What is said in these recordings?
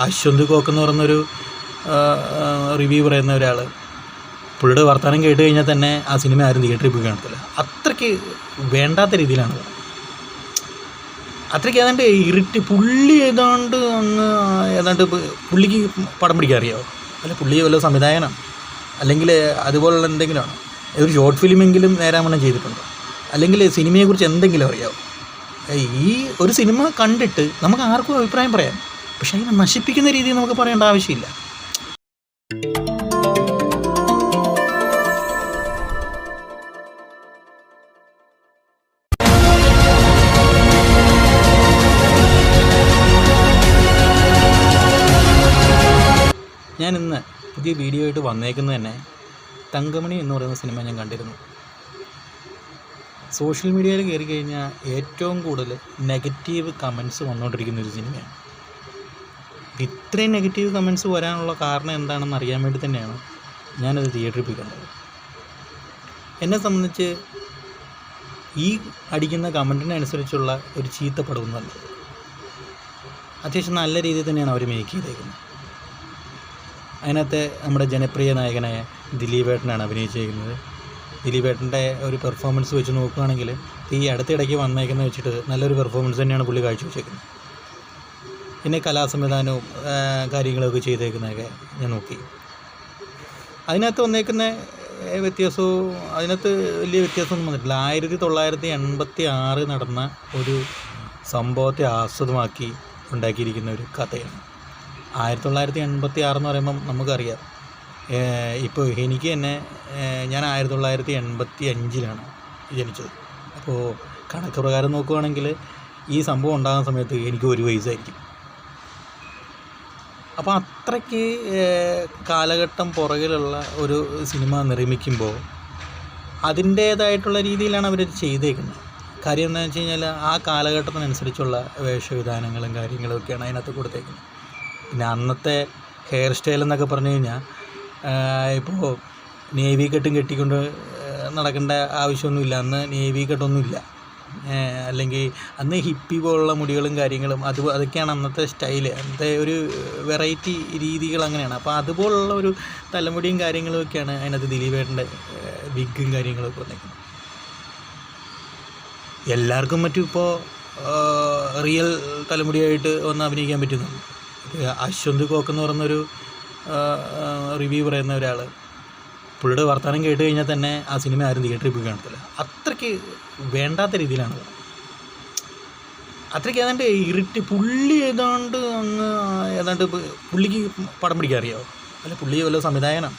Ashwanth coke എന്ന് പറയുന്നൊരു review പറയുന്ന ഒരാൾ പുള്ളിയുടെ വർത്തമാനം കേട്ട് കഴിഞ്ഞാൽ തന്നെ ആ സിനിമ ആരും തിയേറ്ററിൽ പോയി കാണത്തില്ല. അത്രയ്ക്ക് വേണ്ടാത്ത രീതിയിലാണ്. അത്രയ്ക്ക് ഏതാണ്ട് പുള്ളി ഏതാണ്ട് അങ്ങ് ഏതാണ്ട് പുള്ളിക്ക് പടം പിടിക്കാൻ അറിയാമോ? അല്ല പുള്ളി വല്ല സംവിധായകനാണ്, അല്ലെങ്കിൽ അതുപോലുള്ള എന്തെങ്കിലുമാണ്. ഒരു ഷോർട്ട് ഫിലിമെങ്കിലും നേരാമണ്ണം ചെയ്തിട്ടുണ്ടോ? അല്ലെങ്കിൽ സിനിമയെക്കുറിച്ച് എന്തെങ്കിലും അറിയാമോ? ഈ ഒരു സിനിമ കണ്ടിട്ട് നമുക്ക് ആർക്കും അഭിപ്രായം പറയാം, പക്ഷേ അതിനെ നശിപ്പിക്കുന്ന രീതിയിൽ നമുക്ക് പറയേണ്ട ആവശ്യമില്ല. ഞാൻ ഇന്ന് പുതിയ വീഡിയോ ആയിട്ട് വന്നേക്കുന്നത് തന്നെ തങ്കമണി എന്ന് പറയുന്ന സിനിമ ഞാൻ കണ്ടിരുന്നു. സോഷ്യൽ മീഡിയയിൽ കയറി കഴിഞ്ഞാൽ ഏറ്റവും കൂടുതൽ നെഗറ്റീവ് കമൻസ് വന്നുകൊണ്ടിരിക്കുന്ന ഒരു സിനിമയാണ്. ഇത്രയും നെഗറ്റീവ് കമൻസ് വരാനുള്ള കാരണം എന്താണെന്ന് അറിയാൻ വേണ്ടി തന്നെയാണ് ഞാനത് തിയേറ്ററിൽ പോയി കണ്ടത്. എന്നെ സംബന്ധിച്ച് ഈ അടിക്കുന്ന കമൻറ്റിനനുസരിച്ചുള്ള ഒരു ചീത്ത പടമൊന്നുമല്ല. അത്യാവശ്യം നല്ല രീതിയിൽ തന്നെയാണ് അവർ മേക്ക് ചെയ്തേക്കുന്നത്. അതിനകത്ത് നമ്മുടെ ജനപ്രിയ നായകനായ ദിലീപേട്ടനാണ് അഭിനയിച്ചിരിക്കുന്നത്. ദിലീപേട്ടൻ്റെ ഒരു പെർഫോമൻസ് വെച്ച് നോക്കുകയാണെങ്കിൽ ഈ അടുത്തിടയ്ക്ക് വന്നേക്കുന്നത് വെച്ചിട്ട് നല്ലൊരു പെർഫോമൻസ് തന്നെയാണ് പുള്ളി കാഴ്ചവെച്ചേക്കുന്നത്. പിന്നെ കലാസംവിധാനവും കാര്യങ്ങളൊക്കെ ചെയ്തേക്കുന്നതൊക്കെ ഞാൻ നോക്കി. അതിനകത്ത് വന്നേക്കുന്ന വ്യത്യാസവും അതിനകത്ത് വലിയ വ്യത്യാസമൊന്നും വന്നിട്ടില്ല. 1986 നടന്ന ഒരു സംഭവത്തെ ആസ്പദമാക്കി ഉണ്ടാക്കിയിരിക്കുന്ന ഒരു കഥയാണ്. 1986 എന്ന് പറയുമ്പം നമുക്കറിയാം, ഇപ്പോൾ എനിക്ക് തന്നെ ഞാൻ 1985 ജനിച്ചത്. അപ്പോൾ കണക്ക് പ്രകാരം നോക്കുകയാണെങ്കിൽ ഈ സംഭവം ഉണ്ടാകുന്ന സമയത്ത് എനിക്ക് 1 വയസ്സായിരിക്കും. അപ്പോൾ അത്രയ്ക്ക് കാലഘട്ടം പുറകിലുള്ള ഒരു സിനിമ നിർമ്മിക്കുമ്പോൾ അതിൻ്റേതായിട്ടുള്ള രീതിയിലാണ് അവർ ചെയ്തേക്കുന്നത്. കാര്യം എന്താണെന്ന് വെച്ച് കഴിഞ്ഞാൽ ആ കാലഘട്ടത്തിനനുസരിച്ചുള്ള വേഷവിധാനങ്ങളും കാര്യങ്ങളും ഒക്കെയാണ് അതിനകത്ത് കൊടുത്തേക്കുന്നത്. പിന്നെ അന്നത്തെ ഹെയർ സ്റ്റൈൽ എന്നൊക്കെ പറഞ്ഞു കഴിഞ്ഞാൽ ഇപ്പോൾ നേവി കെട്ടും കെട്ടിക്കൊണ്ട് നടക്കേണ്ട ആവശ്യമൊന്നുമില്ല. അന്ന് നേവി കെട്ടൊന്നുമില്ല, അല്ലെങ്കിൽ അന്ന് ഹിപ്പി പോലുള്ള മുടികളും കാര്യങ്ങളും അതൊക്കെയാണ് അന്നത്തെ സ്റ്റൈല്. അന്നത്തെ ഒരു വെറൈറ്റി രീതികൾ അങ്ങനെയാണ്. അപ്പോൾ അതുപോലുള്ള ഒരു തലമുടിയും കാര്യങ്ങളും ഒക്കെയാണ് അതിനകത്ത് ദിലീപേട്ടൻ്റെ വിഗും കാര്യങ്ങളൊക്കെ വന്നേക്കുന്നത്. എല്ലാവർക്കും മറ്റും ഇപ്പോൾ റിയൽ തലമുടിയായിട്ട് വന്ന് അഭിനയിക്കാൻ പറ്റുന്നുണ്ട്. അശ്വന്ത് കോക്ക് എന്ന് പറയുന്നൊരു റിവ്യൂ പറയുന്ന ഒരാൾ പുള്ളിയുടെ വർത്തമാനം കേട്ട് കഴിഞ്ഞാൽ തന്നെ ആ സിനിമ ആരും തിയേറ്ററിൽ പോയി കാണത്തില്ല. അത്രയ്ക്ക് വേണ്ടാത്ത രീതിയിലാണ്. അത്രയ്ക്ക് ഏതാണ്ട് പുള്ളി ഏതാണ്ട് അങ്ങ് ഏതാണ്ട് പുള്ളിക്ക് പടം പിടിക്കാൻ അറിയാമോ? അല്ല പുള്ളി വല്ല സംവിധായകനാണ്,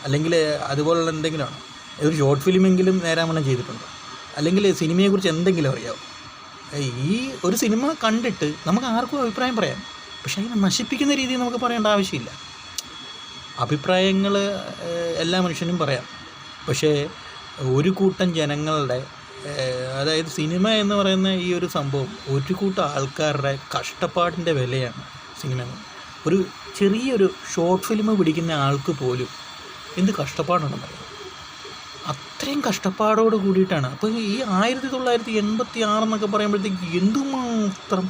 അല്ലെങ്കിൽ അതുപോലുള്ള എന്തെങ്കിലുമാണ്. ഒരു ഷോർട്ട് ഫിലിമെങ്കിലും നേരാമണ്ണം ചെയ്തിട്ടുണ്ടോ? അല്ലെങ്കിൽ സിനിമയെക്കുറിച്ച് എന്തെങ്കിലും അറിയാമോ? ഈ ഒരു സിനിമ കണ്ടിട്ട് നമുക്ക് ആർക്കും അഭിപ്രായം പറയാം, പക്ഷേ അതിനെ നശിപ്പിക്കുന്ന രീതിയിൽ നമുക്ക് പറയേണ്ട ആവശ്യമില്ല. അഭിപ്രായങ്ങൾ എല്ലാ മനുഷ്യനും പറയാം, പക്ഷേ ഒരു കൂട്ടം ജനങ്ങളുടെ, അതായത് സിനിമ എന്ന് പറയുന്ന ഈ ഒരു സംഭവം ഒരു കൂട്ടം ആൾക്കാരുടെ കഷ്ടപ്പാടിൻ്റെ വിലയാണ് സിനിമ. ഒരു ചെറിയൊരു ഷോർട്ട് ഫിലിം പിടിക്കുന്ന ആൾക്ക് പോലും എന്ത് കഷ്ടപ്പാടുണ്ടെന്നറിയാം. അത്രയും കഷ്ടപ്പാടോട് കൂടിയിട്ടാണ്. അപ്പോൾ ഈ 1986 എന്നൊക്കെ പറയുമ്പോഴത്തേക്ക് എന്തുമാത്രം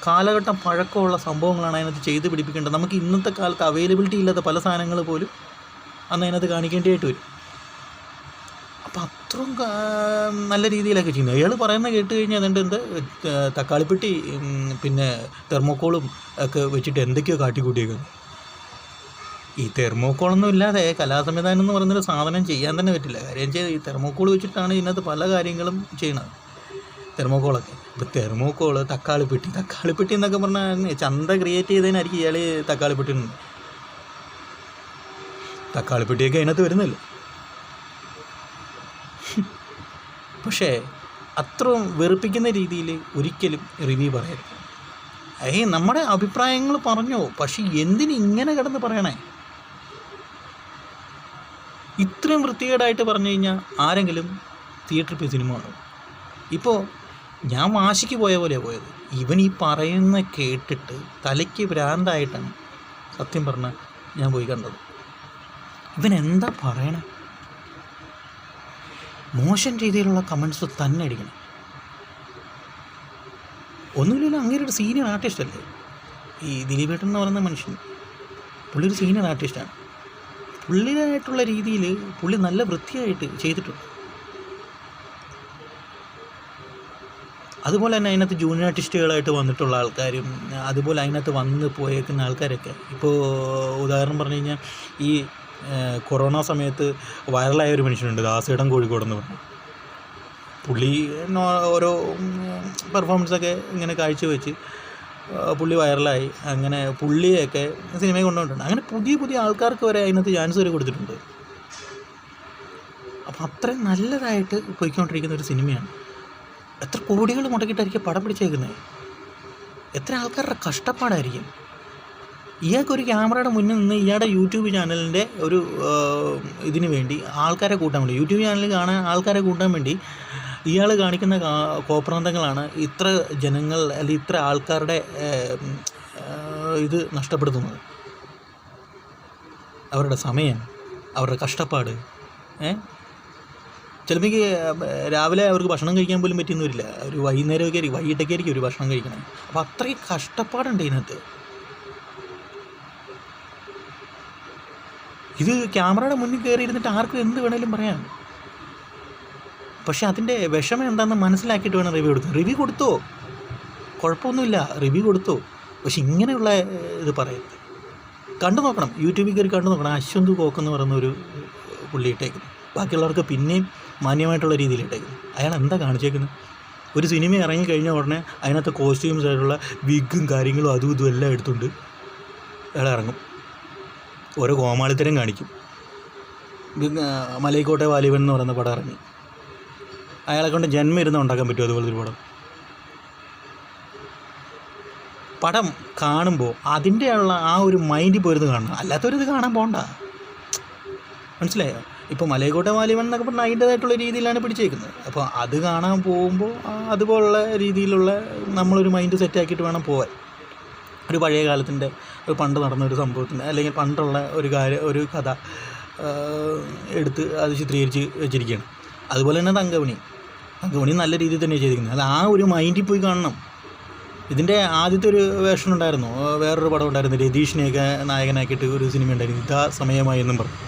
കാലഘട്ടം പഴക്കമുള്ള സംഭവങ്ങളാണ് അതിനകത്ത് ചെയ്ത് പിടിപ്പിക്കേണ്ടത്. നമുക്ക് ഇന്നത്തെ കാലത്ത് അവൈലബിലിറ്റി ഇല്ലാത്ത പല സാധനങ്ങൾ പോലും അന്ന് അതിനകത്ത് കാണിക്കേണ്ടതായിട്ട് വരും. അപ്പം അത്രയും നല്ല രീതിയിലൊക്കെ ചെയ്യുന്നത്. അയാൾ പറയുന്നത് കേട്ട് കഴിഞ്ഞാൽ എന്ത് തക്കാളിപ്പെട്ടി പിന്നെ തെർമോക്കോളും ഒക്കെ വെച്ചിട്ട് എന്തൊക്കെയോ കാട്ടിക്കൂട്ടിയേക്കുന്നു. ഈ തെർമോക്കോളൊന്നും ഇല്ലാതെ കലാസംവിധാനം എന്ന് പറയുന്നൊരു സാധനം ചെയ്യാൻ തന്നെ പറ്റില്ല. കാര്യം വെച്ചാൽ ഈ തെർമോക്കോൾ വെച്ചിട്ടാണ് ഇതിനകത്ത് പല കാര്യങ്ങളും ചെയ്യണത്. തെർമോക്കോളൊക്കെ ഇപ്പോൾ തെർമോക്കോള്, തക്കാളിപ്പെട്ടി എന്നൊക്കെ പറഞ്ഞാൽ ചന്ത ക്രിയേറ്റ് ചെയ്തതിനായിരിക്കും ഇയാൾ തക്കാളിപ്പെട്ടി. തക്കാളിപ്പെട്ടിയൊക്കെ അതിനകത്ത് വരുന്നില്ല. പക്ഷേ അത്രയും വെറുപ്പിക്കുന്ന രീതിയിൽ ഒരിക്കലും റിവ്യൂ പറയരുത്. നമ്മുടെ അഭിപ്രായങ്ങൾ പറഞ്ഞോ, പക്ഷെ എന്തിന് ഇങ്ങനെ കിടന്ന് പറയണേ? ഇത്രയും വൃത്തികേടായിട്ട് പറഞ്ഞു കഴിഞ്ഞാൽ ആരെങ്കിലും തിയേറ്ററിൽ പോയി സിനിമ കാണും? ഇപ്പോൾ ഞാൻ വാശിക്ക് പോയ പോലെയാണ് പോയത്. ഇവൻ ഈ പറയുന്ന കേട്ടിട്ട് തലയ്ക്ക് ഭ്രാന്തായിട്ടാണ് സത്യം പറഞ്ഞാൽ ഞാൻ പോയി കണ്ടത്. ഇവൻ എന്താ പറയണേ? മോശം രീതിയിലുള്ള കമൻസ് തന്നെ അടിക്കണം. ഒന്നുമില്ലല്ലോ, അങ്ങേരുടെ സീനിയർ ആർട്ടിസ്റ്റ് അല്ലേ? ഈ ദിലീപേട്ടൻ എന്ന് പറയുന്ന മനുഷ്യൻ, പുള്ളി ഒരു സീനിയർ ആർട്ടിസ്റ്റാണ്. പുള്ളിയായിട്ടുള്ള രീതിയിൽ പുള്ളി നല്ല വൃത്തിയായിട്ട് ചെയ്തിട്ടുണ്ട്. അതുപോലെ തന്നെ അതിനകത്ത് ജൂനിയർ ആർട്ടിസ്റ്റുകളായിട്ട് വന്നിട്ടുള്ള ആൾക്കാരും, അതുപോലെ അതിനകത്ത് വന്ന് പോയേക്കുന്ന ആൾക്കാരൊക്കെ, ഇപ്പോൾ ഉദാഹരണം പറഞ്ഞു കഴിഞ്ഞാൽ ഈ കൊറോണ സമയത്ത് വൈറലായ ഒരു മനുഷ്യനുണ്ട്, ദാസേടൻ കോഴിക്കോടെന്ന് പറഞ്ഞു. പുള്ളി ഓരോ പെർഫോമൻസൊക്കെ ഇങ്ങനെ കാഴ്ചവെച്ച് പുള്ളി വൈറലായി. അങ്ങനെ പുള്ളിയൊക്കെ സിനിമയിൽ കൊണ്ടുവന്നിട്ടുണ്ട്. അങ്ങനെ പുതിയ പുതിയ ആൾക്കാർക്ക് വരെ അതിനകത്ത് ചാൻസ് വരെ കൊടുത്തിട്ടുണ്ട്. അപ്പം അത്രയും നല്ലതായിട്ട് പോയിക്കൊണ്ടിരിക്കുന്ന ഒരു സിനിമയാണ്. എത്ര കോടികൾ മുടക്കിയിട്ടായിരിക്കും പടം പിടിച്ചേക്കുന്നത്, എത്ര ആൾക്കാരുടെ കഷ്ടപ്പാടായിരിക്കും. ഇയാൾക്കൊരു ക്യാമറയുടെ മുന്നിൽ നിന്ന് ഇയാളുടെ യൂട്യൂബ് ചാനലിൻ്റെ ഒരു ഇതിന് വേണ്ടി ആൾക്കാരെ കൂട്ടാൻ വേണ്ടി, യൂട്യൂബ് ചാനൽ കാണാൻ ആൾക്കാരെ കൂട്ടാൻ വേണ്ടി ഇയാൾ കാണിക്കുന്ന കോപ്രാന്തങ്ങളാണ് ഇത്ര ജനങ്ങൾ അല്ലെങ്കിൽ ഇത്ര ആൾക്കാരുടെ ഇത് നഷ്ടപ്പെടുത്തുന്നത്. അവരുടെ സമയം, അവരുടെ കഷ്ടപ്പാട്. ചിലപ്പോൾ രാവിലെ അവർക്ക് ഭക്ഷണം കഴിക്കാൻ പോലും പറ്റിയെന്ന് വരില്ല, ഒരു വൈകിട്ടൊക്കെ ആയിരിക്കും ഒരു ഭക്ഷണം കഴിക്കണം. അപ്പോൾ അത്രയും കഷ്ടപ്പാടുണ്ട് ഇതിനകത്ത്. ഇത് ക്യാമറയുടെ മുന്നിൽ കയറി ഇരുന്നിട്ട് ആർക്കും എന്ത് വേണേലും പറയാം. പക്ഷെ അതിൻ്റെ വിഷമം എന്താണെന്ന് മനസ്സിലാക്കിയിട്ട് വേണം റിവ്യൂ കൊടുക്കാൻ. റിവ്യൂ കൊടുത്തോ, കുഴപ്പമൊന്നുമില്ല, റിവ്യൂ കൊടുത്തോ. പക്ഷെ ഇങ്ങനെയുള്ള ഇത് പറയരുത്. കണ്ടു നോക്കണം, യൂട്യൂബിൽ കയറി കണ്ടു നോക്കണം. അശ്വന്ത് കോക്ക് എന്ന് പറയുന്ന ഒരു പുള്ളി ഇട്ടേക്കുന്നു. ബാക്കിയുള്ളവർക്ക് പിന്നെയും മാന്യമായിട്ടുള്ള രീതിയിൽ ഇട്ടേക്കുന്നു. അയാൾ എന്താ കാണിച്ചേക്കുന്നത്? ഒരു സിനിമ ഇറങ്ങിക്കഴിഞ്ഞ ഉടനെ അതിനകത്ത് കോസ്റ്റ്യൂംസ് ആയിട്ടുള്ള വിഗും കാര്യങ്ങളും അതും ഇതും എല്ലാം എടുത്തുകൊണ്ട് അയാൾ ഇറങ്ങും, ഓരോ കോമാളിത്തരം കാണിക്കും. മലൈക്കോട്ടെ വാലിബൻ എന്ന് പറയുന്ന പടം ഇറങ്ങി, അയാളെ കൊണ്ട് ജന്മം ഇരുന്ന് ഉണ്ടാക്കാൻ പറ്റുമോ അതുപോലത്തെ ഒരു പടം കാണുമ്പോൾ അതിൻ്റെ ഉള്ള ആ ഒരു മൈൻഡിൽ പോയിരുന്ന് കാണണം, അല്ലാത്തവരിത് കാണാൻ പോകണ്ട. മനസ്സിലായോ? ഇപ്പോൾ മലൈക്കോട്ടെ വാലിബൻ എന്നൊക്കെ പറഞ്ഞാൽ അതിൻ്റേതായിട്ടുള്ള രീതിയിലാണ് പിടിച്ചേക്കുന്നത്. അപ്പോൾ അത് കാണാൻ പോകുമ്പോൾ അതുപോലുള്ള രീതിയിലുള്ള നമ്മളൊരു മൈൻഡ് സെറ്റാക്കിയിട്ട് വേണം പോകാൻ. ഒരു പഴയ കാലത്തിൻ്റെ ഒരു പണ്ട് നടന്ന ഒരു സംഭവത്തിൻ്റെ അല്ലെങ്കിൽ പണ്ടുള്ള ഒരു കഥ എടുത്ത് അത് ചിത്രീകരിച്ച് വെച്ചിരിക്കുകയാണ്. അതുപോലെ തന്നെ തങ്കമണി നല്ല രീതിയിൽ തന്നെ ചെയ്തിരിക്കുന്നത്. അത് ആ ഒരു മൈൻഡിൽ പോയി കാണണം. ഇതിൻ്റെ ആദ്യത്തെ ഒരു വേർഷൻ ഉണ്ടായിരുന്നു, വേറൊരു പടം ഉണ്ടായിരുന്നു, രതീഷിനെയൊക്കെ നായകനാക്കിയിട്ട് ഒരു സിനിമ ഉണ്ടായിരുന്നു, ഇതാ സമയമായി എന്നും പറഞ്ഞു.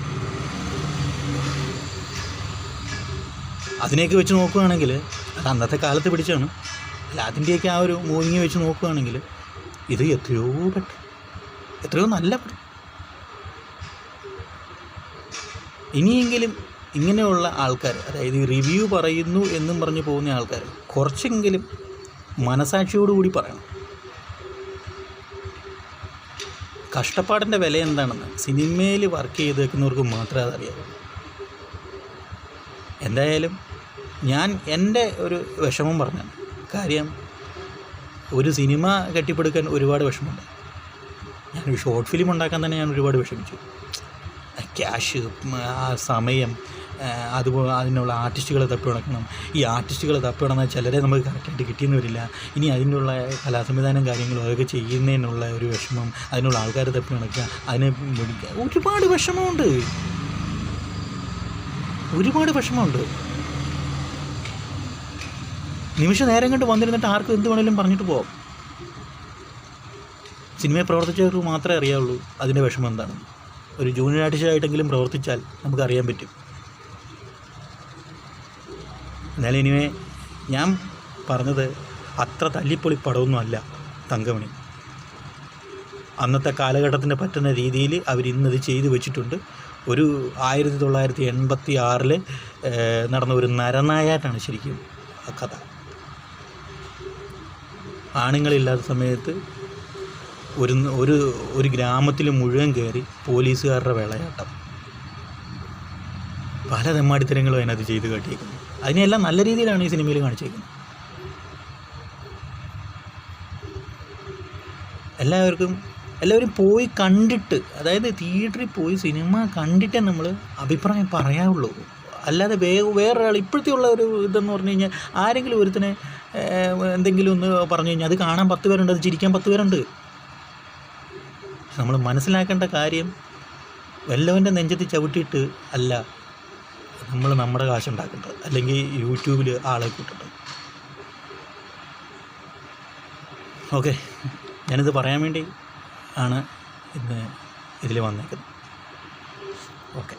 അതിനെയൊക്കെ വെച്ച് നോക്കുകയാണെങ്കിൽ അത് അന്നത്തെ കാലത്ത് പിടിച്ചാണ്. അല്ല, അതിൻ്റെയൊക്കെ ആ ഒരു മൂവിങ് വെച്ച് നോക്കുകയാണെങ്കിൽ ഇത് എത്രയോ ബെറ്റർ, എത്രയോ നല്ല പടം. ഇനിയെങ്കിലും ഇങ്ങനെയുള്ള ആൾക്കാർ, അതായത് റിവ്യൂ പറയുന്നു എന്നും പറഞ്ഞ് പോകുന്ന ആൾക്കാർ കുറച്ചെങ്കിലും മനസാക്ഷിയോടുകൂടി പറയണം. കഷ്ടപ്പാടിൻ്റെ വില എന്താണെന്ന് സിനിമയിൽ വർക്ക് ചെയ്ത് വെക്കുന്നവർക്ക് മാത്രമേ അതറിയാവൂ. എന്തായാലും ഞാൻ എൻ്റെ ഒരു വിഷമം പറഞ്ഞു. കാര്യം ഒരു സിനിമ കെട്ടിപ്പടുക്കാൻ ഒരുപാട് വിഷമമുണ്ട്. ഞാനൊരു ഷോർട്ട് ഫിലിം ഉണ്ടാക്കാൻ തന്നെ ഞാൻ ഒരുപാട് വിഷമിച്ചു. ക്യാഷ്, ആ സമയം, അതുപോലെ അതിനുള്ള ആർട്ടിസ്റ്റുകളെ തപ്പി നടക്കണം. ഈ ആർട്ടിസ്റ്റുകളെ തപ്പി നടന്നാൽ ചിലരെ നമുക്ക് കറക്റ്റായിട്ട് കിട്ടിയെന്ന് വരില്ല. ഇനി അതിനുള്ള കലാസംവിധാനം കാര്യങ്ങളും അതൊക്കെ ചെയ്യുന്നതിനുള്ള ഒരു വിഷമം, അതിനുള്ള ആൾക്കാരെ തപ്പി നടക്കുക, അതിനെ വിളിക്കുക, ഒരുപാട് വിഷമമുണ്ട്. നിമിഷ നേരം കൊണ്ട് വന്നിരുന്നിട്ട് ആർക്കും എന്ത് വേണമെങ്കിലും പറഞ്ഞിട്ട് പോകാം. സിനിമയിൽ പ്രവർത്തിച്ചവർക്ക് മാത്രമേ അറിയാവുള്ളൂ അതിൻ്റെ വിഷമം എന്താണ്. ഒരു ജൂനിയർ ആർട്ടിസ്റ്റായിട്ടെങ്കിലും പ്രവർത്തിച്ചാൽ നമുക്കറിയാൻ പറ്റും. എന്നാലും ഇനിവേ ഞാൻ പറഞ്ഞത് അത്ര തല്ലിപ്പൊളി പടമൊന്നും അല്ല തങ്കമണി. അന്നത്തെ കാലഘട്ടത്തിന് പറ്റുന്ന രീതിയിൽ അവരിന്നത് ചെയ്തു വെച്ചിട്ടുണ്ട്. ഒരു 1986 നടന്ന ഒരു നരനായാട്ടാണ് ശരിക്കും ആ കഥ. ആണുങ്ങളില്ലാത്ത സമയത്ത് ഒരു ഗ്രാമത്തിൽ മുഴുവൻ കയറി പോലീസുകാരുടെ വിളയാട്ടം, പല തെമ്മാടിത്തരങ്ങളും അതിനകത്ത് ചെയ്ത് കാട്ടിയേക്കുന്നു. അതിനെല്ലാം നല്ല രീതിയിലാണ് ഈ സിനിമയിൽ കാണിച്ചേക്കുന്നത്. എല്ലാവരും പോയി കണ്ടിട്ട്, അതായത് തിയേറ്ററിൽ പോയി സിനിമ കണ്ടിട്ടേ നമ്മൾ അഭിപ്രായം പറയാവുള്ളൂ. അല്ലാതെ വേറൊരാൾ ഇപ്പോഴത്തെ ഉള്ള ഒരു ഇതെന്ന് പറഞ്ഞു കഴിഞ്ഞാൽ ആരെങ്കിലും ഒരുത്തിനെ എന്തെങ്കിലും ഒന്ന് പറഞ്ഞു കഴിഞ്ഞാൽ അത് കാണാൻ 10 പേരുണ്ട്, അത് ചിരിക്കാൻ 10 പേരുണ്ട്. നമ്മൾ മനസ്സിലാക്കേണ്ട കാര്യം വല്ലവൻ്റെ നെഞ്ചത്ത് ചവിട്ടിയിട്ട് അല്ല നമ്മൾ നമ്മുടെ കാശുണ്ടാക്കേണ്ടത്, അല്ലെങ്കിൽ യൂട്യൂബിൽ ആളെ കൂട്ടേണ്ടത്. ഓക്കെ, ഞാനിത് പറയാൻ വേണ്ടി ആണ് ഇന്ന് ഇതിൽ വന്നേക്കുന്നത്. ഓക്കെ.